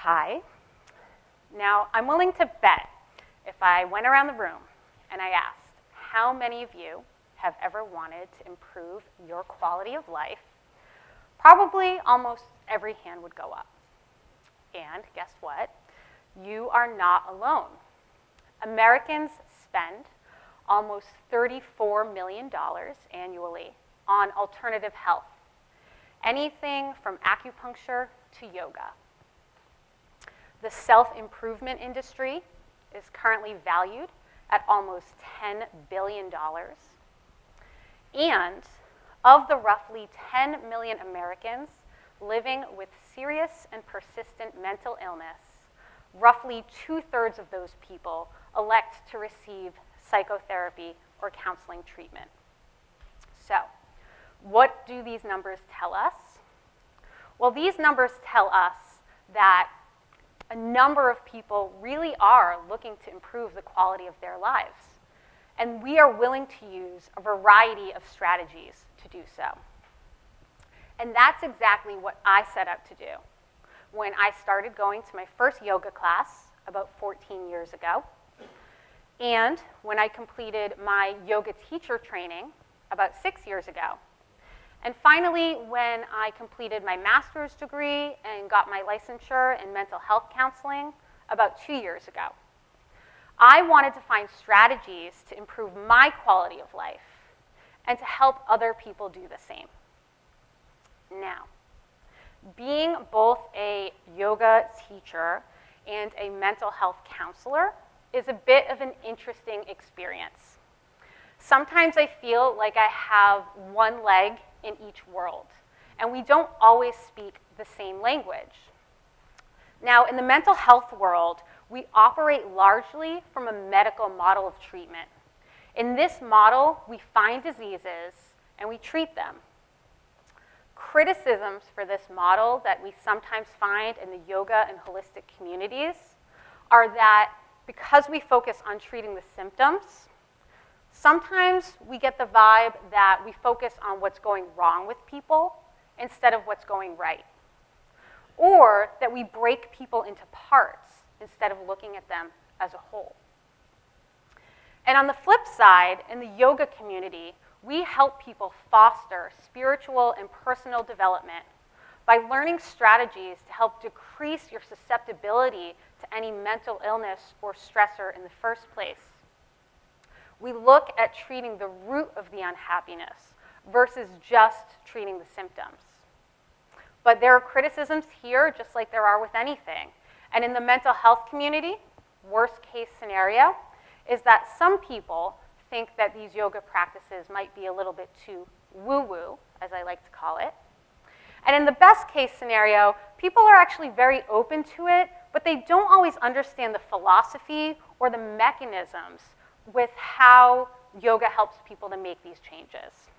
Hi. Now, I'm willing to bet if I went around the room and I asked how many of you have ever wanted to improve your quality of life, probably almost every hand would go up. And guess what? You are not alone. Americans spend almost $34 million annually on alternative health, anything from acupuncture to yoga. The self-improvement industry is currently valued at almost $10 billion. And of the roughly 10 million Americans living with serious and persistent mental illness, roughly 2/3 of those people elect to receive psychotherapy or counseling treatment. So, what do these numbers tell us? Well, these numbers tell us that a number of people really are looking to improve the quality of their lives, and we are willing to use a variety of strategies to do so. And that's exactly what I set out to do when I started going to my first yoga class about 14 years ago, and when I completed my yoga teacher training about 6 years ago. And finally, when I completed my master's degree and got my licensure in mental health counseling about 2 years ago. I wanted to find strategies to improve my quality of life and to help other people do the same. Now, being both a yoga teacher and a mental health counselor is a bit of an interesting experience. Sometimes I feel like I have one leg in each world, and we don't always speak the same language. Now, in the mental health world, we operate largely from a medical model of treatment. In this model, we find diseases and we treat them. Criticisms for this model that we sometimes find in the yoga and holistic communities are that because we focus on treating the symptoms, sometimes we get the vibe that we focus on what's going wrong with people instead of what's going right. Or that we break people into parts instead of looking at them as a whole. And on the flip side, in the yoga community, we help people foster spiritual and personal development by learning strategies to help decrease your susceptibility to any mental illness or stressor in the first place. We look at treating the root of the unhappiness versus just treating the symptoms. But there are criticisms here, just like there are with anything. And in the mental health community, worst case scenario is that some people think that these yoga practices might be a little bit too woo-woo, as I like to call it. And in the best case scenario, people are actually very open to it, but they don't always understand the philosophy or the mechanisms with how yoga helps people to make these changes.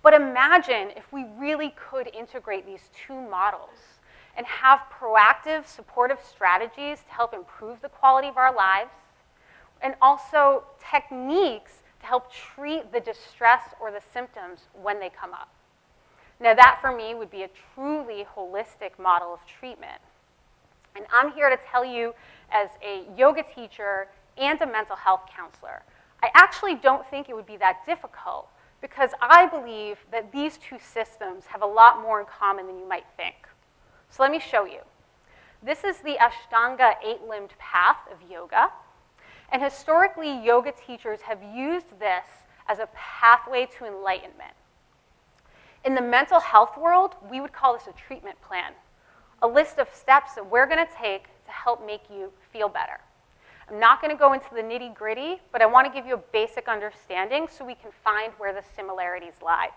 But imagine if we really could integrate these two models and have proactive, supportive strategies to help improve the quality of our lives, and also techniques to help treat the distress or the symptoms when they come up. Now that, for me, would be a truly holistic model of treatment. And I'm here to tell you, as a yoga teacher and a mental health counselor, I actually don't think it would be that difficult, because I believe that these two systems have a lot more in common than you might think. So let me show you. This is the Ashtanga 8-limbed path of yoga. And historically, yoga teachers have used this as a pathway to enlightenment. In the mental health world, we would call this a treatment plan, a list of steps that we're going to take to help make you feel better. I'm not going to go into the nitty-gritty, but I want to give you a basic understanding so we can find where the similarities lie.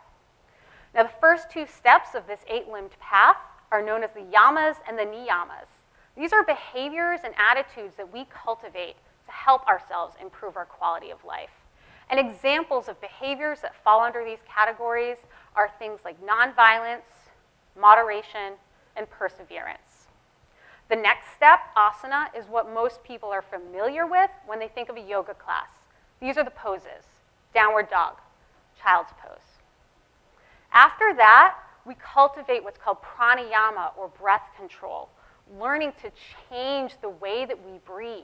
Now, the first two steps of this 8-limbed path are known as the yamas and the niyamas. These are behaviors and attitudes that we cultivate to help ourselves improve our quality of life. And examples of behaviors that fall under these categories are things like nonviolence, moderation, and perseverance. The next step, asana, is what most people are familiar with when they think of a yoga class. These are the poses: downward dog, child's pose. After that, we cultivate what's called pranayama, or breath control, learning to change the way that we breathe.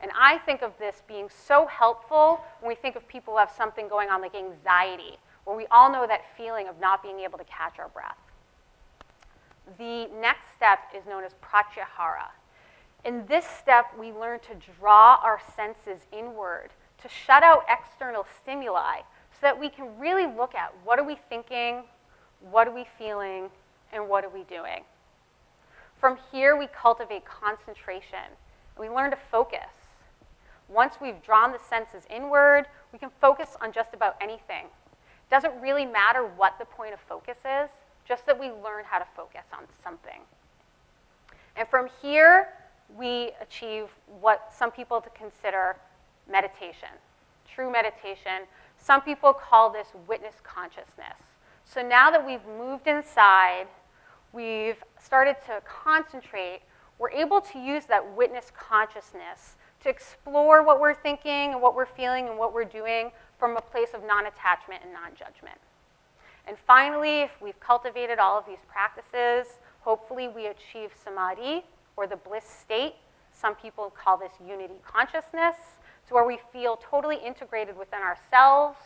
And I think of this being so helpful when we think of people who have something going on like anxiety, where we all know that feeling of not being able to catch our breath. The next step is known as pratyahara. In this step, we learn to draw our senses inward, to shut out external stimuli, so that we can really look at what are we thinking, what are we feeling, and what are we doing. From here, we cultivate concentration, and we learn to focus. Once we've drawn the senses inward, we can focus on just about anything. It doesn't really matter what the point of focus is, just that we learn how to focus on something. And from here, we achieve what some people consider meditation, true meditation. Some people call this witness consciousness. So now that we've moved inside, we've started to concentrate, we're able to use that witness consciousness to explore what we're thinking and what we're feeling and what we're doing from a place of non-attachment and non-judgment. And finally, if we've cultivated all of these practices, hopefully we achieve samadhi, or the bliss state. Some people call this unity consciousness. It's where we feel totally integrated within ourselves,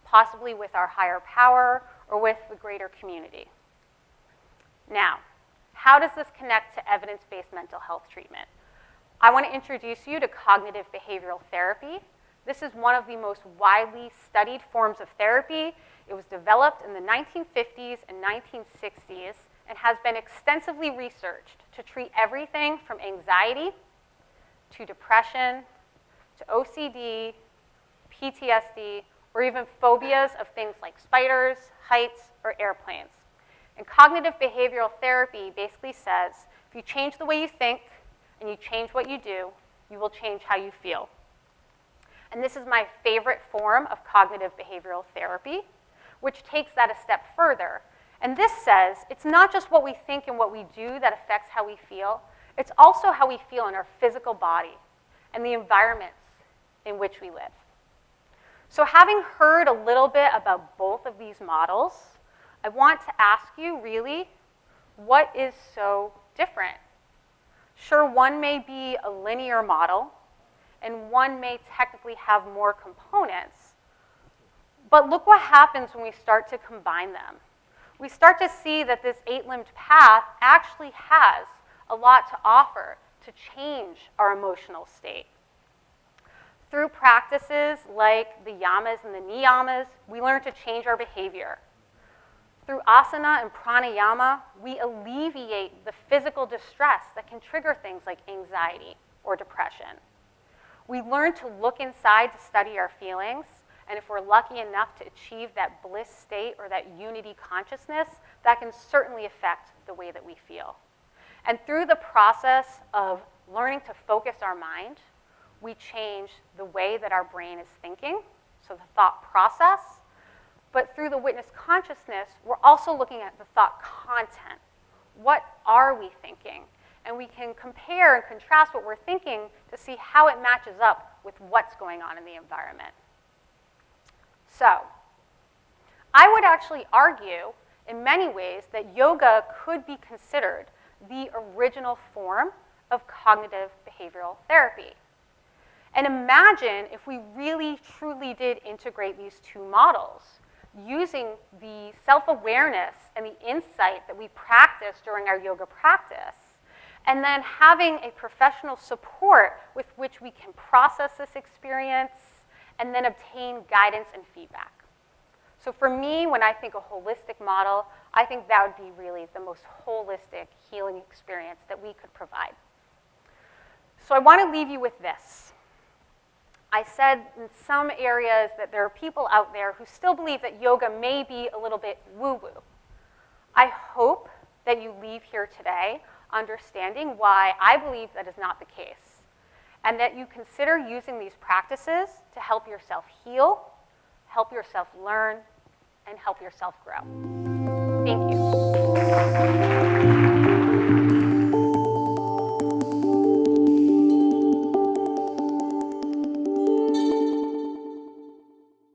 possibly with our higher power, or with the greater community. Now, how does this connect to evidence-based mental health treatment? I want to introduce you to cognitive behavioral therapy. This is one of the most widely studied forms of therapy. It was developed in the 1950s and 1960s and has been extensively researched to treat everything from anxiety to depression to OCD, PTSD, or even phobias of things like spiders, heights, or airplanes. And cognitive behavioral therapy basically says, if you change the way you think and you change what you do, you will change how you feel. And this is my favorite form of cognitive behavioral therapy, which takes that a step further. And this says it's not just what we think and what we do that affects how we feel, it's also how we feel in our physical body and the environments in which we live. So having heard a little bit about both of these models, I want to ask you really, what is so different? Sure, one may be a linear model, and one may technically have more components, but look what happens when we start to combine them. We start to see that this 8-limbed path actually has a lot to offer to change our emotional state. Through practices like the yamas and the niyamas, we learn to change our behavior. Through asana and pranayama, we alleviate the physical distress that can trigger things like anxiety or depression. We learn to look inside to study our feelings, and if we're lucky enough to achieve that bliss state or that unity consciousness, that can certainly affect the way that we feel. And through the process of learning to focus our mind, we change the way that our brain is thinking, so the thought process. But through the witness consciousness, we're also looking at the thought content. What are we thinking? And we can compare and contrast what we're thinking to see how it matches up with what's going on in the environment. So, I would actually argue in many ways that yoga could be considered the original form of cognitive behavioral therapy. And imagine if we really, truly did integrate these two models, using the self-awareness and the insight that we practice during our yoga practice, and then having a professional support with which we can process this experience and then obtain guidance and feedback. So for me, when I think a holistic model, I think that would be really the most holistic healing experience that we could provide. So I want to leave you with this. I said in some areas that there are people out there who still believe that yoga may be a little bit woo-woo. I hope that you leave here today understanding why I believe that is not the case, and that you consider using these practices to help yourself heal, help yourself learn, and help yourself grow. Thank you.